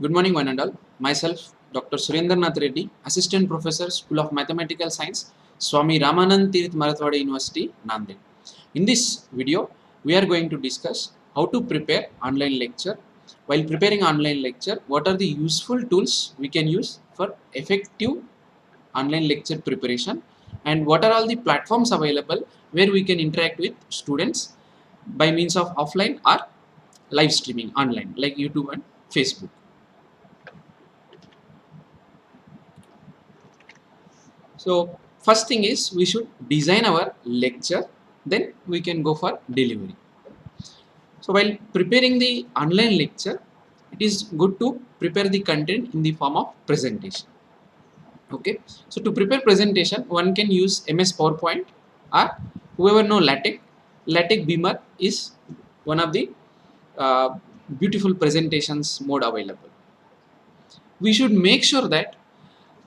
Good morning, one and all. Myself, Dr. Surendranath Reddy, Assistant Professor, School of Mathematical Science, Swami Ramanand Tirth Marathwada University, Nanded. In this video, we are going to discuss how to prepare online lecture. While preparing online lecture, what are the useful tools we can use for effective online lecture preparation, and what are all the platforms available where we can interact with students by means of offline or live streaming online like YouTube and Facebook. So first thing is we should design our lecture, then we can go for delivery. So while preparing the online lecture, it is good to prepare the content in the form of presentation. Okay, so to prepare presentation, one can use MS PowerPoint or whoever know LaTeX. LaTeX Beamer is one of the uh, beautiful presentations mode available. We should make sure that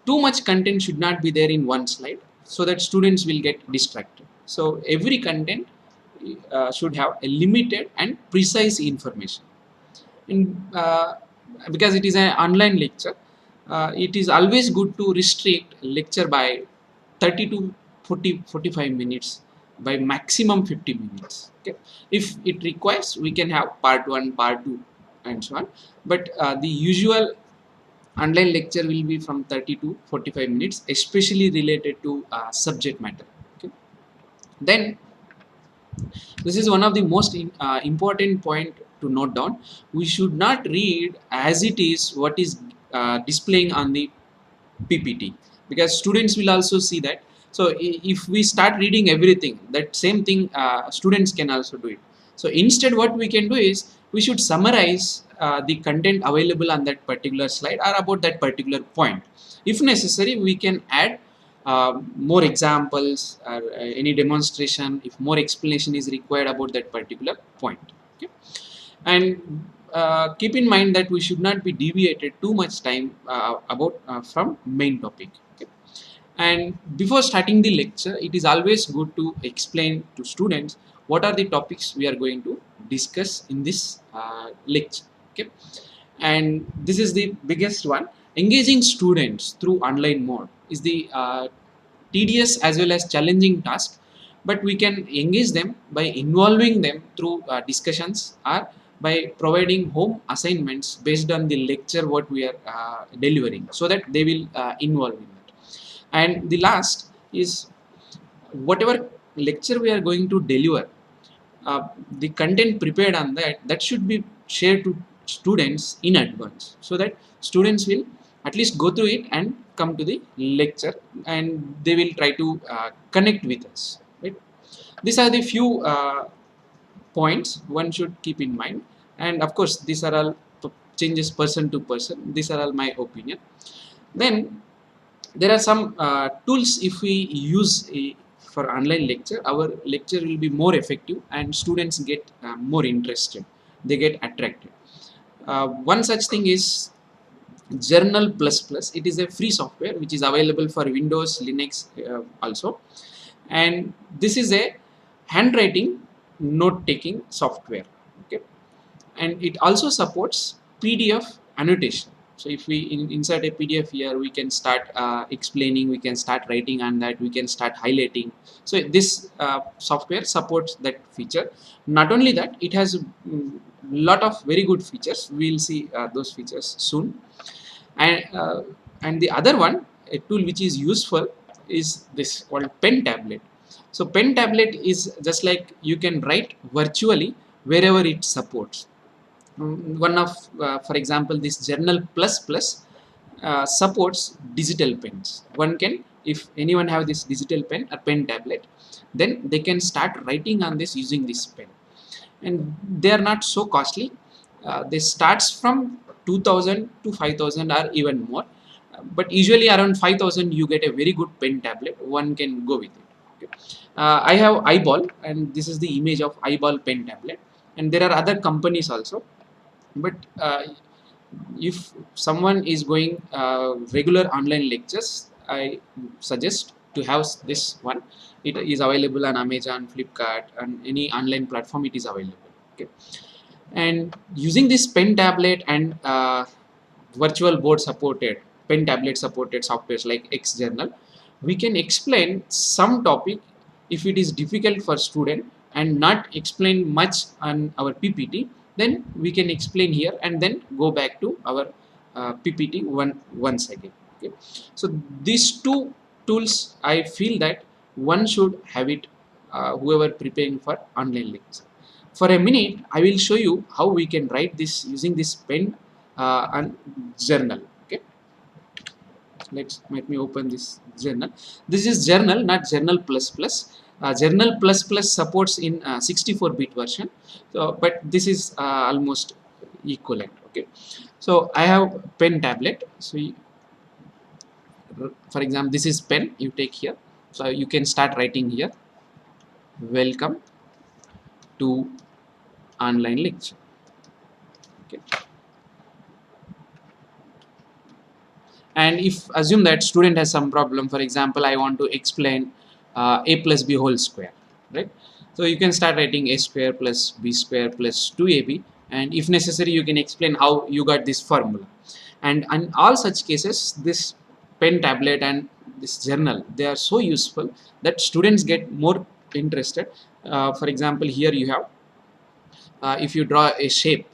too much content should not be there in one slide so that students will get distracted. So every content should have a limited and precise information. Because it is an online lecture, it is always good to restrict lecture by 30 to 45 minutes, by maximum 50 minutes. Okay, if it requires, we can have part 1, part 2, and so on, but the usual online lecture will be from 30 to 45 minutes, especially related to subject matter. Okay, then this is one of the most important point to note down. We should not read as it is what is displaying on the PPT, because students will also see that. So if we start reading everything, that same thing students can also do it. So instead what we can do is we should summarize the content available on that particular slide or about that particular point. If necessary, we can add more examples or any demonstration if more explanation is required about that particular point. Okay, and keep in mind that we should not be deviated too much time about from main topic. Okay, and before starting the lecture, it is always good to explain to students what are the topics we are going to discuss in this lecture. Okay, and this is the biggest one. Engaging students through online mode is the tedious as well as challenging task, but we can engage them by involving them through discussions or by providing home assignments based on the lecture what we are delivering, so that they will involve in it. And the last is, whatever lecture we are going to deliver, the content prepared on that should be shared to students in advance, so that students will at least go through it and come to the lecture, and they will try to connect with us, right? These are the few points one should keep in mind, and of course these are all changes person to person. These are all my opinion. Then there are some tools. If we use for online lecture, our lecture will be more effective and students get more interested, they get attracted. One such thing is Journal Plus Plus. It is a free software which is available for Windows, Linux also, and this is a handwriting note taking software. Okay, and it also supports PDF annotation. So if we insert a PDF here, we can start explaining, we can start writing on that, we can start highlighting. So this software supports that feature. Not only that, it has a lot of very good features. We'll see those features soon. And the other one, a tool which is useful, is this called Pen Tablet. So Pen Tablet is just like you can write virtually wherever it supports. One of for example, this Journal Plus Plus supports digital pens. One can, if anyone have this digital pen or pen tablet, then they can start writing on this using this pen, and they are not so costly. They starts from 2000 to 5000 or even more, but usually around 5000 you get a very good pen tablet. One can go with it. Okay. I have Eyeball, and this is the image of Eyeball pen tablet, and there are other companies also. But if someone is going regular online lectures, I suggest to have this one. It is available on Amazon, Flipkart, and any online platform it is available. Okay, and using this pen tablet and virtual board supported, pen tablet supported softwares like XJournal, we can explain some topic if it is difficult for student and not explain much on our PPT, then we can explain here and then go back to our PPT once again. Okay. So these two tools, I feel that one should have it, whoever preparing for online lecture. For a minute, I will show you how we can write this using this pen and journal. Okay, let me open this journal. This is journal, not journal plus plus. Journal plus plus supports in 64-bit version, so but this is almost equivalent. Okay, so I have pen tablet. So for example, this is pen. You take here, so you can start writing here. Welcome to online lecture. Okay. And if assume that student has some problem, for example, I want to explain a plus b whole square, right? So you can start writing a square plus b square plus 2ab, and if necessary you can explain how you got this formula. And in all such cases, this pen tablet and this journal, they are so useful that students get more interested. For example, here you have, if you draw a shape,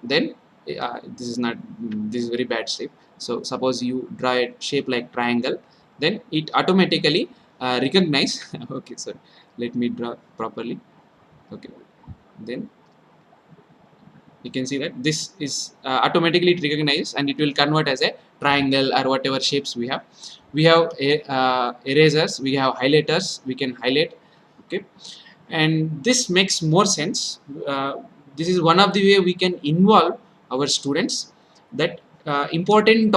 then this is very bad shape. So suppose you draw a shape like triangle, then it automatically recognize okay, so let me draw properly. Okay, then you can see that this is automatically recognized and it will convert as a triangle or whatever shapes we have. We have erasers, we have highlighters, we can highlight. Okay, and this makes more sense. This is one of the way we can involve our students, that important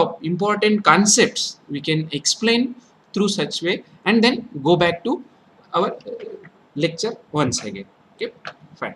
concepts we can explain through such way and then go back to our lecture once again. Okay, fine.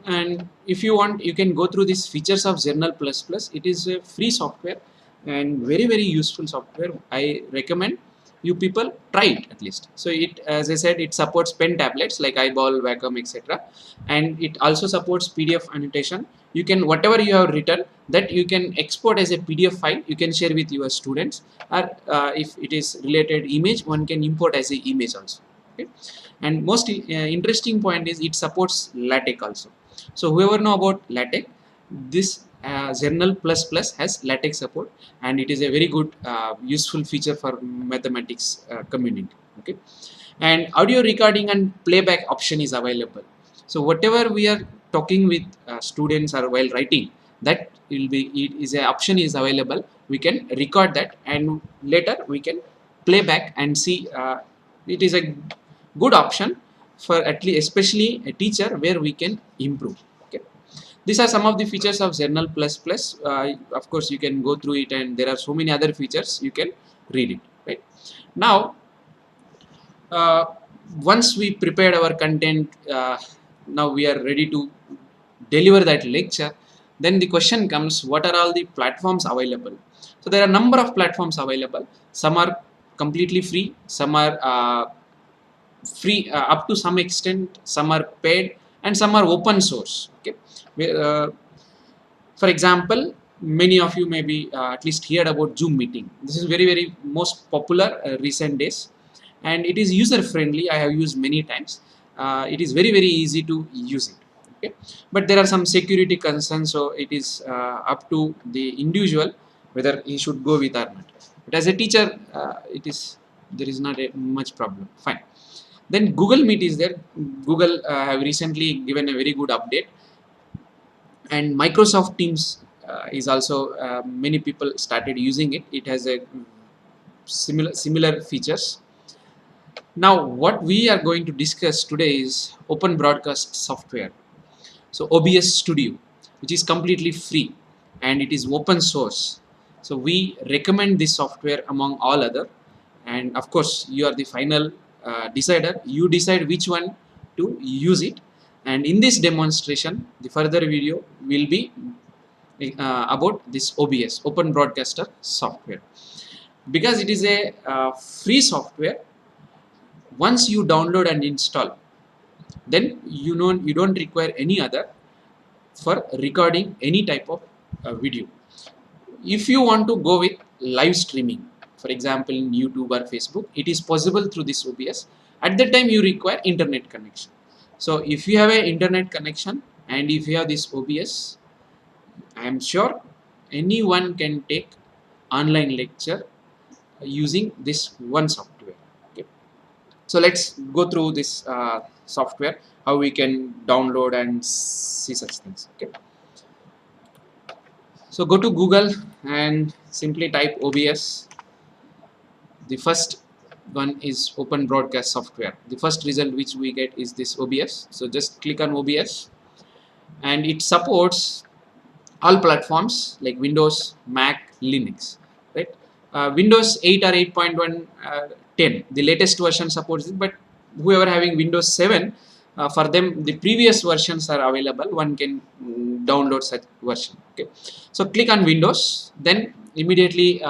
And if you want, you can go through these features of Journal plus plus. It is a free software and very useful software. I recommend you people try it at least. So it, as I said, it supports pen tablets like Eyeball, Wacom, etc. And it also supports PDF annotation. You can, whatever you have written, that you can export as a PDF file, you can share with your students, or if it is related image, one can import as a image also. Okay. And most interesting point is it supports LaTeX also. So whoever know about LaTeX, this Journal plus plus has LaTeX support, and it is a very good useful feature for mathematics community. Okay, and audio recording and playback option is available. So whatever we are talking with students or while writing, that will be, it is a option is available. We can record that and later we can play back and see. It is a good option for at least especially a teacher where we can improve. Okay, these are some of the features of Journal plus plus. Of course you can go through it and there are so many other features, you can read it. Right now, once we prepared our content, now we are ready to deliver that lecture. Then the question comes, what are all the platforms available? So there are a number of platforms available. Some are completely free, some are free up to some extent, some are paid, and some are open source. Okay, for example, many of you may be at least heard about Zoom meeting. This is very most popular recent days, and it is user friendly. I have used many times. It is very easy to use it. Okay, but there are some security concerns, so it is up to the individual whether he should go with or not. But as a teacher, there is not a much problem. Fine. Then Google Meet is there. Google have recently given a very good update, and Microsoft Teams is also many people started using it. It has a similar features. Now what we are going to discuss today is open broadcast software. So OBS Studio, which is completely free and it is open source. So we recommend this software among all other, and of course you are the final decider. You decide which one to use it. And in this demonstration, the further video will be about this OBS, Open Broadcaster software. Because it is a free software, once you download and install, then you don't require any other. for recording any type of video. If you want to go with live streaming, for example in YouTube or Facebook, it is possible through this OBS. At that time you require internet connection. So if you have an internet connection and if you have this OBS, I am sure anyone can take online lecture using this one software. Okay. So let's go through this software, how we can download and see such things. Okay. So go to Google and simply type OBS. The first one is Open Broadcast Software. The first result which we get is this OBS. So just click on OBS, and it supports all platforms like Windows, Mac, Linux. Right? Windows 8 or 8.1, 10, the latest version supports it, but whoever having Windows 7, for them the previous versions are available. One can download such version. Okay, so click on Windows, then immediately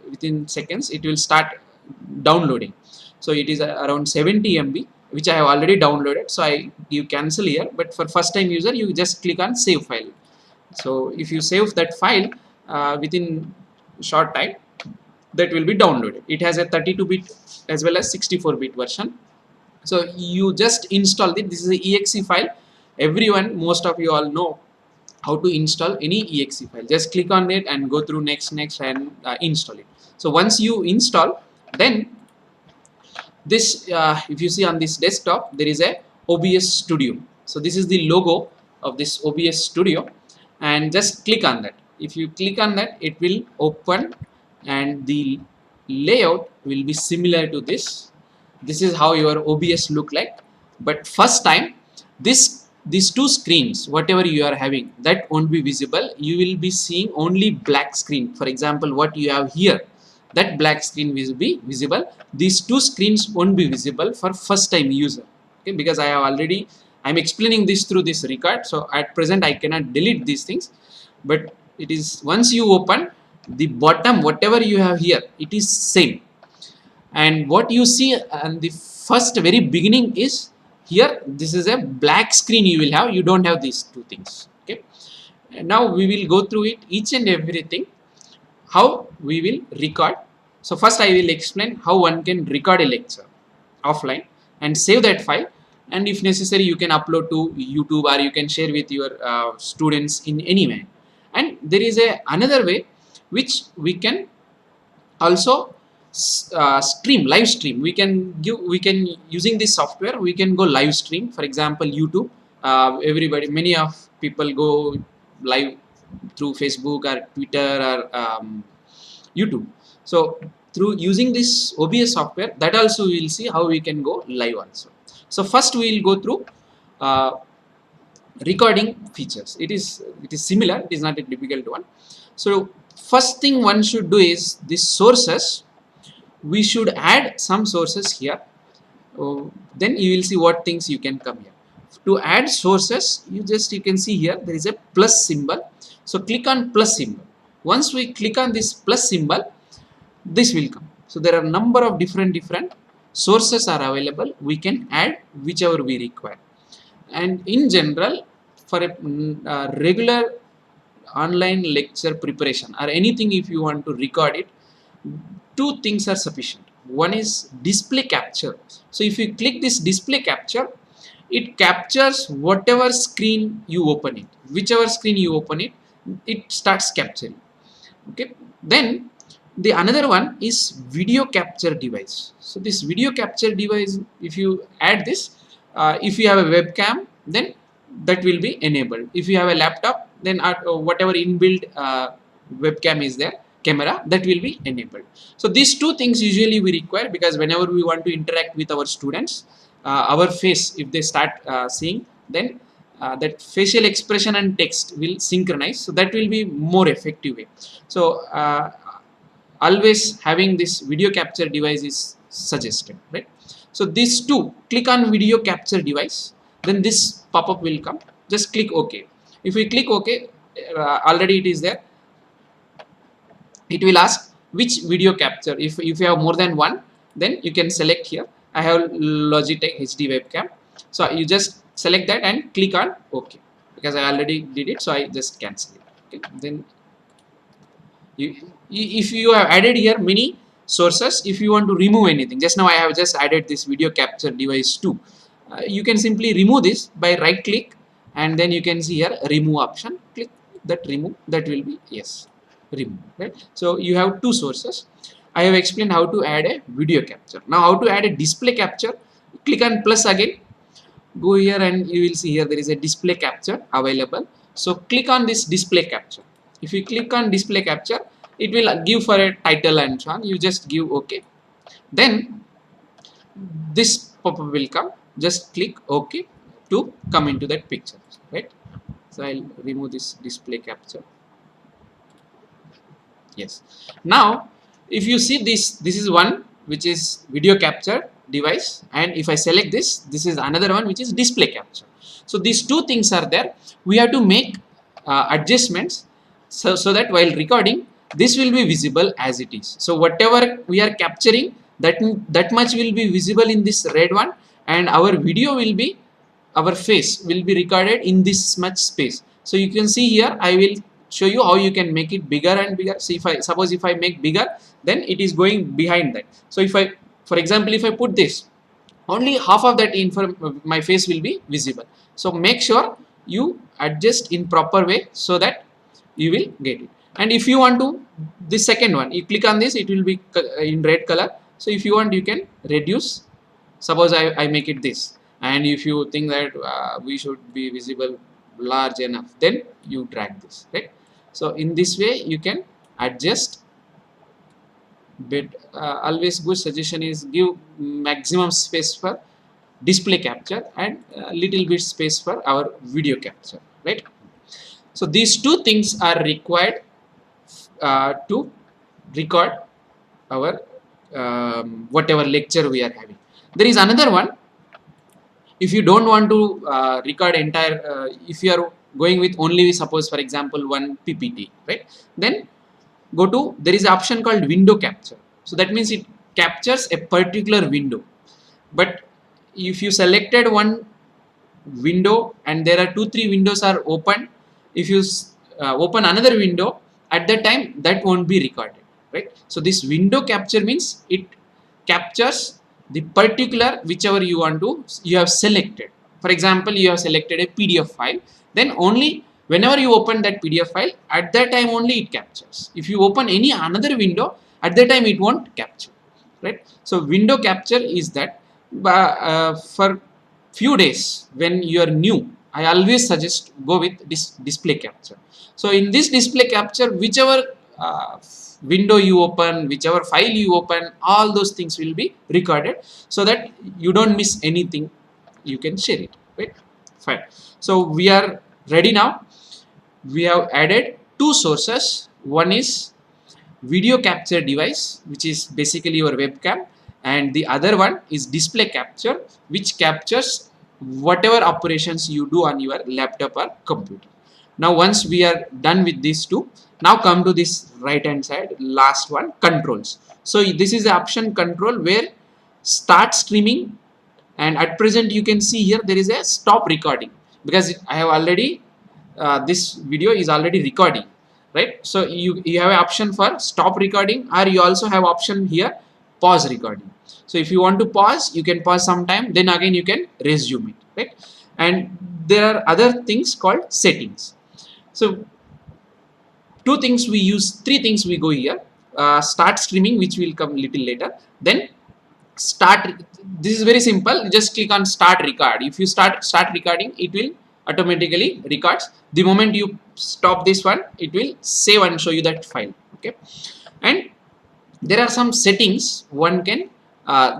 within seconds it will start downloading. So it is around 70 MB, which I have already downloaded. So I give cancel here, but for first time user you just click on save file. So if you save that file within short time, that will be downloaded. It has a 32-bit as well as 64-bit version. So you just install it. This is an exe file. Everyone, most of you all know how to install any exe file. Just click on it and go through next and install it. So once you install, then this if you see on this desktop, there is a OBS Studio. So this is the logo of this OBS Studio, and just click on that. If you click on that, it will open, and the layout will be similar to this. This is how your OBS look like. But first time, these two screens, whatever you are having, that won't be visible. You will be seeing only black screen. For example, what you have here, that black screen will be visible. These two screens won't be visible for first time user. Okay, because I'm explaining this through this record. So at present I cannot delete these things, but it is once you open the bottom, whatever you have here, it is same. And what you see on the first very beginning is here, this is a black screen you will have. You don't have these two things. Okay. And now we will go through it, each and everything, how we will record. So first I will explain how one can record a lecture offline and save that file, and if necessary you can upload to YouTube or you can share with your students in any way. And there is another way which we can also live stream. We can using this software we can go live stream. For example, YouTube, many of people go live through Facebook or Twitter or YouTube. So through using this OBS software, that also we will see how we can go live also. So first we will go through recording features. It is similar. It is not a difficult one. So first thing one should do is this sources. We should add some sources here. Then you will see what things you can come here. To add sources, you can see here there is a plus symbol. So click on plus symbol. Once we click on this plus symbol, this will come. So there are number of different sources are available. We can add whichever we require. And in general, for a regular online lecture preparation or anything, if you want to record it, two things are sufficient. One is display capture. So if you click this display capture, it captures whatever screen you open it. Whichever screen you open it, it starts capturing. Okay. Then the another one is video capture device. So this video capture device, if you add this, if you have a webcam, then that will be enabled. If you have a laptop, then whatever inbuilt webcam is there, camera, that will be enabled. So these two things usually we require, because whenever we want to interact with our students, our face, if they start seeing, then that facial expression and text will synchronize. So that will be more effective way. So always having this video capture device is suggested, right? So these two, click on video capture device, then this pop-up will come. Just click OK. If we click OK, already it is there. It will ask which video capture. If you have more than one, then you can select here. I have Logitech HD webcam. So you just select that and click on OK. because I already did it, so I just cancel it. Okay, then if you have added here many sources, if you want to remove anything, just now I have just added this video capture device too. You can simply remove this by right click, and then you can see here remove option. Click that, remove, that will be yes, remove, right? So you have two sources. I have explained how to add a video capture. Now how to add a display capture. Click on plus again, go here, and you will see here there is a display capture available. So click on this display capture. If you click on display capture, it will give for a title and so on. You just give OK. Then this pop-up will come. Just click OK to come into that picture, right? So I'll remove this display capture. Yes. Now if you see this is one which is video capture device, and if I select this is another one which is display capture. So these two things are there. We have to make adjustments so that while recording this will be visible as it is. So whatever we are capturing, that much will be visible in this red one, and our video will be, our face will be recorded in this much space. So you can see here I will show you how you can make it bigger and bigger. So if I make bigger, then it is going behind that. So if I, for example, if I put this, only half of that my face will be visible. So make sure you adjust in proper way so that you will get it. And if you want to, the second one, you click on this, it will be in red color. So if you want, you can reduce. Suppose I make it this, and if you think that we should be visible large enough, then you drag this, right? So in this way you can adjust. But always good suggestion is give maximum space for display capture and little bit space for our video capture, right? So these two things are required to record our whatever lecture we are having. There is another one. If you don't want to record entire, if you are going with only, suppose for example, one PPT, right? Then go to, there is an option called window capture. So that means it captures a particular window. But if you selected one window and there are 2-3 windows are open, if you open another window, at that time that won't be recorded, right? So this window capture means it captures the particular whichever you want to, you have selected. For example, you have selected a PDF file, then only whenever you open that PDF file, at that time only it captures. If you open any another window, at that time it won't capture, right? So window capture is that. For few days when you are new, I always suggest go with this display capture. So in this display capture, whichever window you open, whichever file you open, all those things will be recorded so that you don't miss anything. You can share it, right? Fine. So we are ready now. We have added two sources. One is video capture device, which is basically your webcam, and the other one is display capture, which captures whatever operations you do on your laptop or computer. Now once we are done with these two, now come to this right hand side, last one, controls. So this is the option control where start streaming, and at present you can see here there is a stop recording because I have already this video is already recording, right? So you have an option for stop recording, or you also have option here pause recording. So if you want to pause, you can pause sometime, then again you can resume it, right? And there are other things called settings. So two things we use, three things we go here. Start streaming, which will come little later. Then start, this is very simple, just click on start record. If you start recording, it will automatically records. The moment you stop this one, it will save and show you that file, okay? And there are some settings one can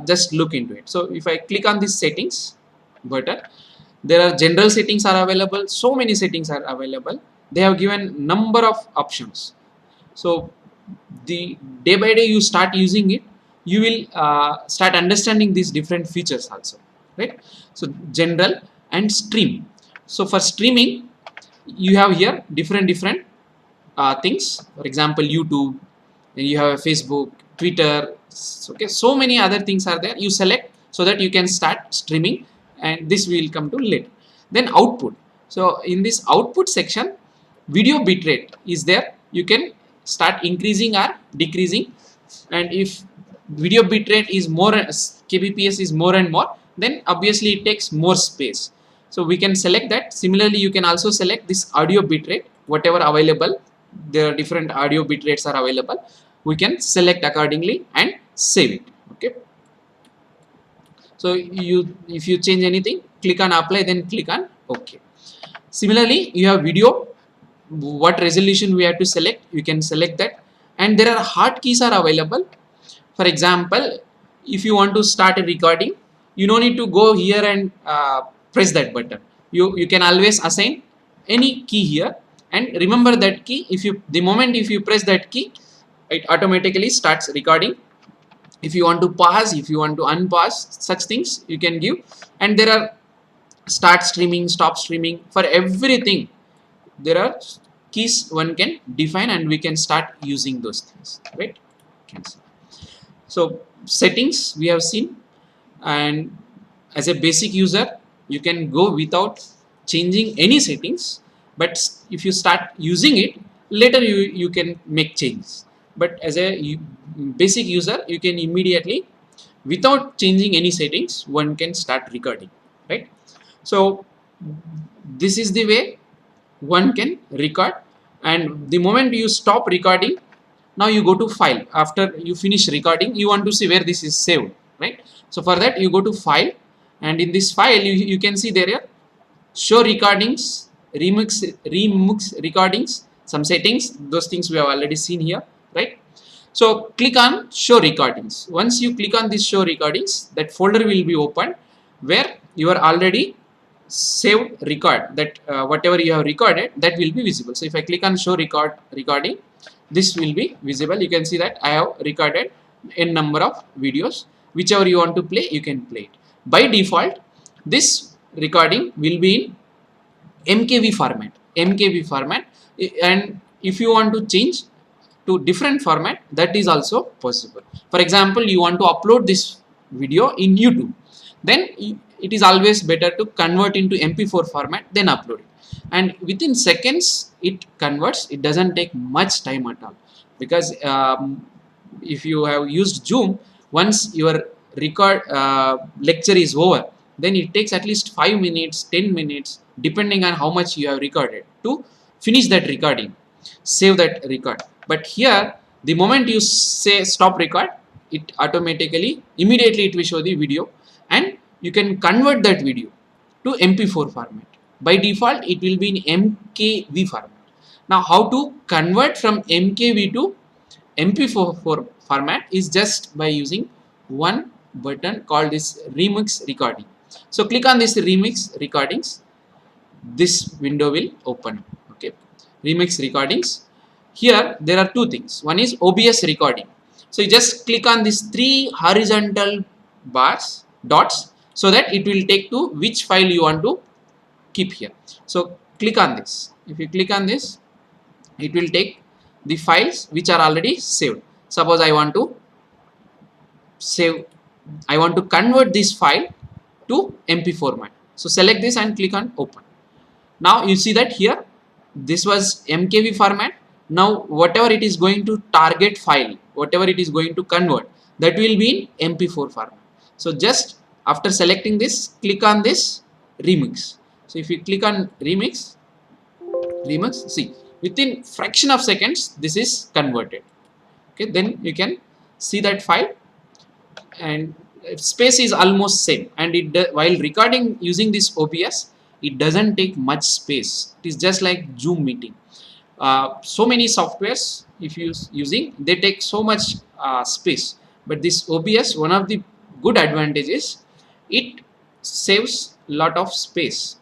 just look into it. So if I click on this settings button, there are general settings are available, so many settings are available. They have given number of options. So the day by day you start using it, you will start understanding these different features also, right? So general and stream. So for streaming, you have here different things. For example, YouTube, then you have Facebook, Twitter, okay, so many other things are there. You select so that you can start streaming, and this will come to later. Then output. So in this output section, video bitrate is there. You can start increasing or decreasing, and if video bitrate is more, kbps is more and more, then obviously it takes more space. So we can select that. Similarly, you can also select this audio bitrate, whatever available. There are different audio bitrates are available. We can select accordingly and save it. Okay. So if you change anything, click on apply, then click on OK. Similarly, you have video. What resolution we have to select, you can select that, and there are hotkeys are available. For example, if you want to start a recording, you don't need to go here and press that button. You can always assign any key here, and remember that key. If you press that key, it automatically starts recording. If you want to pause, if you want to unpause, such things you can give. And there are start streaming, stop streaming, for everything there are keys one can define, and we can start using those things, right? Cancel. So settings we have seen, and as a basic user you can go without changing any settings, but if you start using it later, you can make changes. But as a basic user, you can immediately, without changing any settings, one can start recording, right? So this is the way one can record, and the moment you stop recording, now you go to file. After you finish recording, you want to see where this is saved, right? So for that, you go to file, and in this file you can see there are show recordings, remix recordings, some settings. Those things we have already seen here, right? So click on show recordings. Once you click on this show recordings, that folder will be opened where you are already saved record, that whatever you have recorded, that will be visible. So if I click on show recording, this will be visible. You can see that I have recorded n number of videos. Whichever you want to play, you can play it. By default, this recording will be in MKV format, and if you want to change to different format, that is also possible. For example, you want to upload this video in YouTube, then it is always better to convert into MP4 format, then upload it, and within seconds it converts. It doesn't take much time at all, because if you have used Zoom, once your record lecture is over, then it takes at least 5 minutes, 10 minutes, depending on how much you have recorded, to finish that recording, save that record. But here, the moment you say stop record, it automatically, immediately it will show the video, and you can convert that video to MP4 format. By default, it will be in MKV format. Now, how to convert from MKV to MP4 format is just by using one button called this remix recording. So click on this remix recordings. This window will open. Okay, remix recordings. Here there are two things. One is OBS recording. So you just click on these three horizontal bars, dots, so that it will take to which file you want to keep here. So click on this. If you click on this, it will take the files which are already saved. Suppose I want to convert this file to MP format. So select this and click on open. Now you see that here this was MKV format. Now whatever it is going to target file, whatever it is going to convert, that will be in MP4 format. So just after selecting this, click on this remix. So if you click on remix, see, within fraction of seconds this is converted. Okay, then you can see that file, and space is almost same, and while recording using this OBS, it doesn't take much space. It is just like Zoom meeting. So many softwares, if you using, they take so much space, but this OBS, one of the good advantages, it saves lot of space.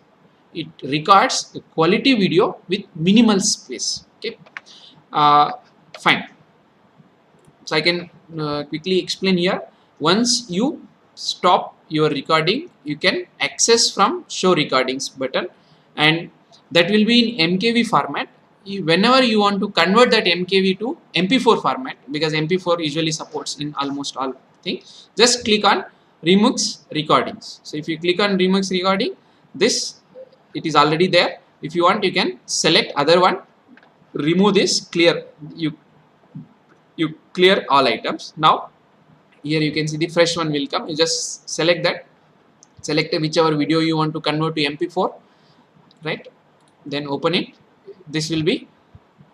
It records a quality video with minimal space. Okay, fine. So I can quickly explain here. Once you stop your recording, you can access from show recordings button, and that will be in MKV format. Whenever you want to convert that MKV to MP4 format, because MP4 usually supports in almost all things, just click on remix recordings. So if you click on remix recording, this it is already there. If you want, you can select other one, remove this, clear, you clear all items. Now here you can see the fresh one will come. You just select that, select whichever video you want to convert to MP4, right? Then open it. This will be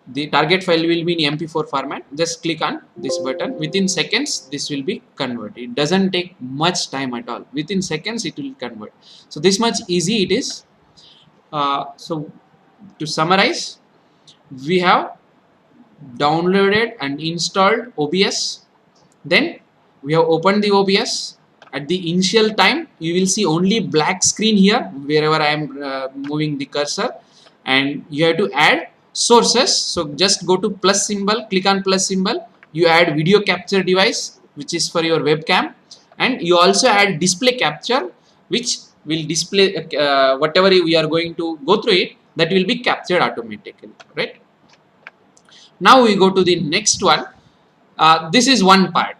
the target file, will be in MP4 format. Just click on this button. Within seconds this will be converted. It doesn't take much time at all. Within seconds it will convert. So this much easy it is. So to summarize, we have downloaded and installed OBS. Then we have opened the OBS. At the initial time you will see only black screen here wherever I am moving the cursor, and you have to add sources. So just go to plus symbol, click on plus symbol, you add video capture device, which is for your webcam, and you also add display capture, which will display whatever we are going to go through it, that will be captured automatically, right? Now we go to the next one. This is one part.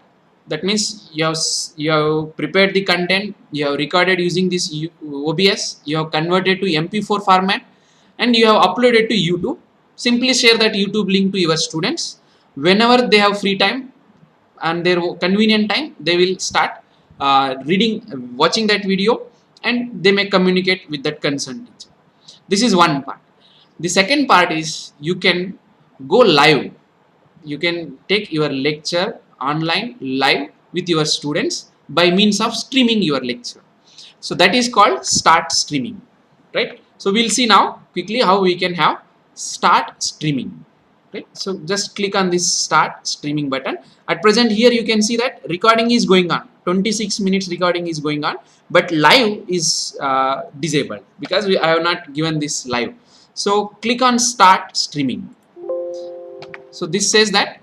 That means you have prepared the content, you have recorded using this OBS, you have converted to MP4 format, and you have uploaded to YouTube. Simply share that YouTube link to your students. Whenever they have free time and their convenient time, they will start watching that video, and they may communicate with that concerned teacher. This is one part. The second part is you can go live. You can take your lecture online live with your students by means of streaming your lecture. So that is called start streaming, right? So we'll see now quickly how we can have start streaming, right? So just click on this start streaming button. At present here you can see that recording is going on, 26 minutes recording is going on, but live is disabled because I have not given this live. So click on start streaming. So this says that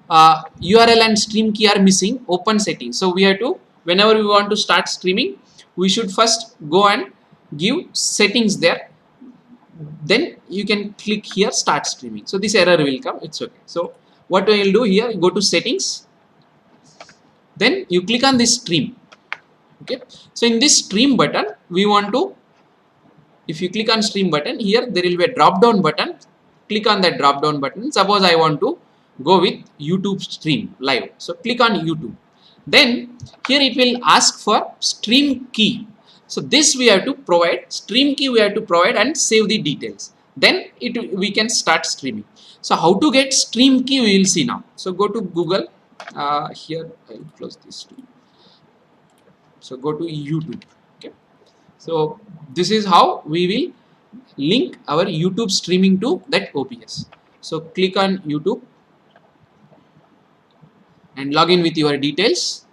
URL and stream key are missing, open settings. So we have to, whenever we want to start streaming, we should first go and give settings there. Then you can click here start streaming. So this error will come, it's okay. So what we will do here, go to settings, then you click on this stream. Okay, so in this stream button we want to, if you click on stream button, here there will be a drop down button. Click on that drop down button. Suppose I want to go with YouTube stream live, so click on YouTube. Then here it will ask for stream key. So this we have to provide, stream key we have to provide and save the details. Then we can start streaming. So how to get stream key we will see now. So go to Google. Here I will close this too. So go to YouTube. Okay, so this is how we will link our YouTube streaming to that OBS. So click on YouTube and log in with your details.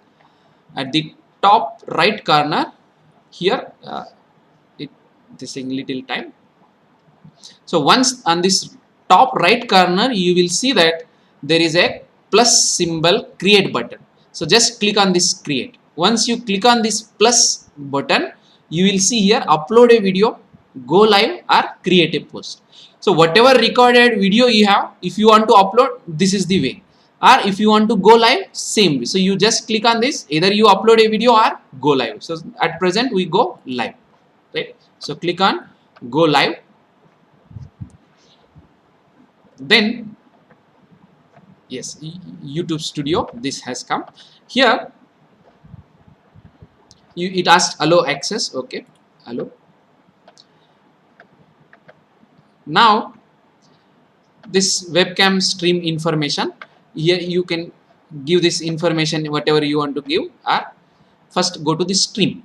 At the top right corner here, this is little time. So once on this top right corner you will see that there is a plus symbol, create button. So just click on this create. Once you click on this plus button, you will see here upload a video, go live, or create a post. So whatever recorded video you have, if you want to upload, this is the way, or if you want to go live, same way. So you just click on this, either you upload a video or go live. So at present we go live, right? So click on go live. Then yes, YouTube Studio, this has come. Here it asks allow access. Okay, allow. Now this webcam stream information, here you can give this information whatever you want to give, or first go to the stream,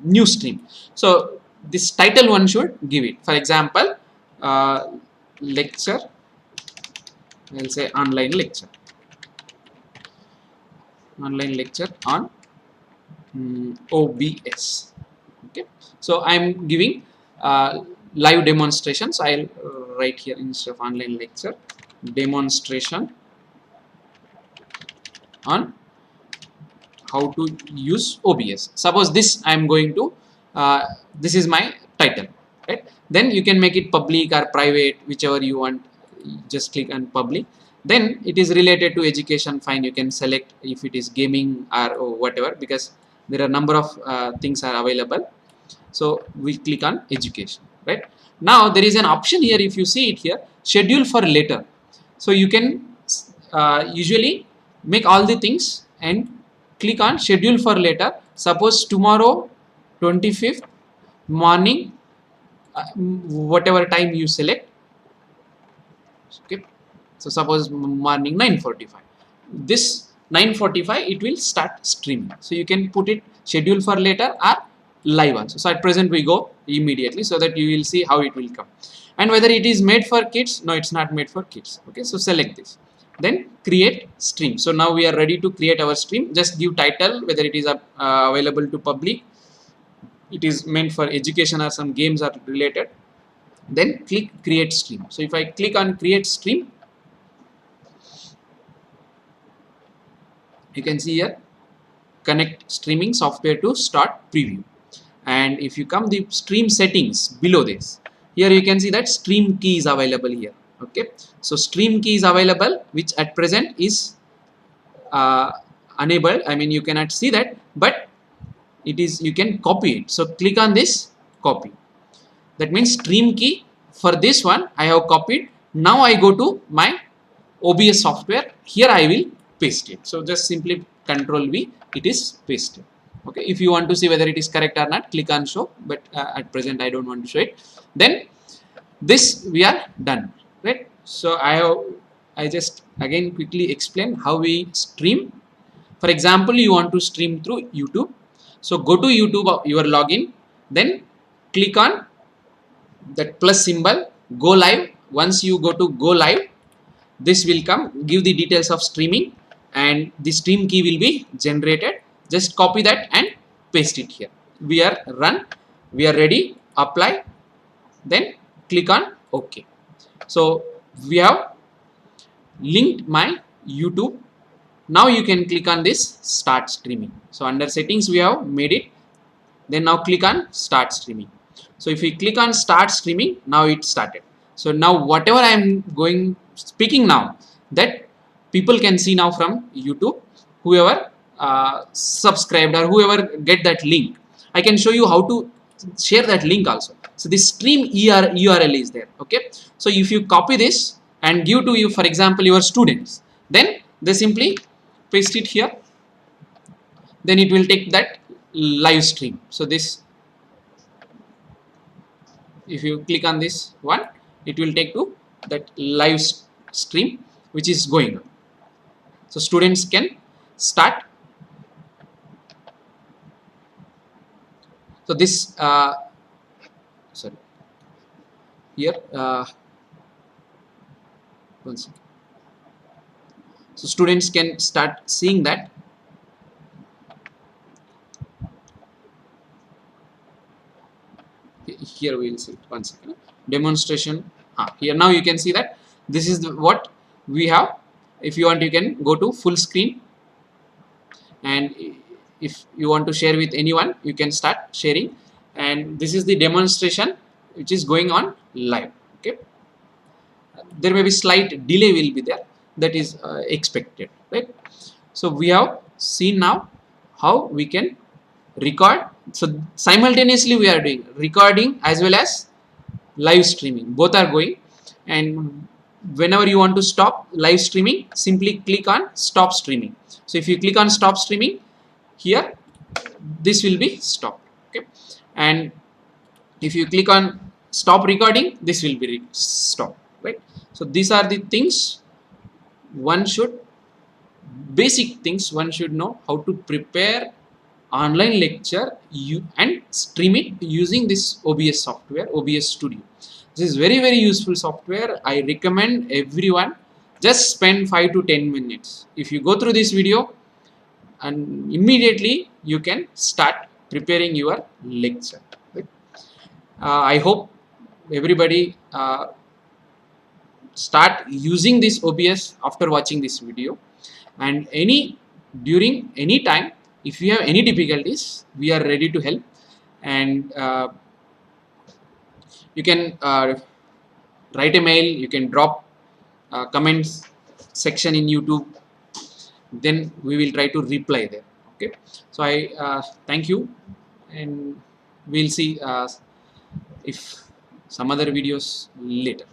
new stream. So this title one should give it, for example lecture, I'll say online lecture on OBS. Okay, so I'm giving live demonstration. So I'll write here, instead of online lecture, demonstration on how to use OBS. Suppose this I'm going to this is my title, right? Then you can make it public or private, whichever you want. Just click on public. Then it is related to education, fine, you can select if it is gaming or whatever, because There are number of things are available. So we click on education, right? Now there is an option here, if you see it here, schedule for later. So you can usually make all the things and click on schedule for later. Suppose tomorrow 25th morning, whatever time you select, okay. So suppose morning 9:45, this 9:45 it will start streaming. So you can put it schedule for later or live also. So at present we go immediately, so that you will see how it will come. And whether it is made for kids, no, it's not made for kids. Okay, so select this, then create stream. So now we are ready to create our stream. Just give title, whether it is available to public, it is meant for education, or some games are related. Then click create stream. So if I click on create stream, you can see here connect streaming software to start preview. And if you come the stream settings below this, here you can see that stream key is available here. Okay, so stream key is available, which at present is enabled. I mean, you cannot see that, but it is, you can copy it. So click on this, copy. That means stream key for this one I have copied. Now I go to my OBS software. Here I will paste it. So just simply Control V, it is pasted. Okay, if you want to see whether it is correct or not, click on show, but at present I don't want to show it. Then this we are done, right? So I just again quickly explain how we stream. For example, you want to stream through YouTube. So go to YouTube, your login, then click on that plus symbol, go live. Once you go to go live, this will come, give the details of streaming, and the stream key will be generated. Just copy that and paste it here. We are run, we are ready, apply, then click on OK. So we have linked my YouTube. Now you can click on this start streaming. So under settings we have made it. Then now click on start streaming. So if we click on start streaming, now it started. So now whatever I am speaking now, that people can see now from YouTube, whoever subscribed or whoever get that link. I can show you how to share that link also. So this stream URL is there. Okay, so if you copy this and give to you, for example, your students, then they simply paste it here, then it will take that live stream. So this, if you click on this one, it will take to that live stream which is going on. So students can start. So this sorry, here one second. So students can start seeing that. Here we will see it. One second. Demonstration. Here now you can see that this is what we have. If you want, you can go to full screen, and if you want to share with anyone, you can start sharing. And this is the demonstration which is going on live. Okay, there may be slight delay will be there, that is expected, right? So we have seen now how we can record. So simultaneously we are doing recording as well as live streaming, both are going. And whenever you want to stop live streaming, simply click on stop streaming. So if you click on stop streaming here, this will be stopped. Okay, and if you click on stop recording, this will be stopped, right? So these are the things one should, basic things one should know, how to prepare online lecture and stream it using this OBS software, OBS Studio. This is very useful software. I recommend everyone just spend 5 to 10 minutes. If you go through this video, and immediately you can start preparing your lecture. Right? I hope everybody start using this OBS after watching this video. And during any time, if you have any difficulties, we are ready to help. And you can write a mail, you can drop comments section in YouTube, then we will try to reply there. Okay. Okay, so I thank you, and we'll see if some other videos later.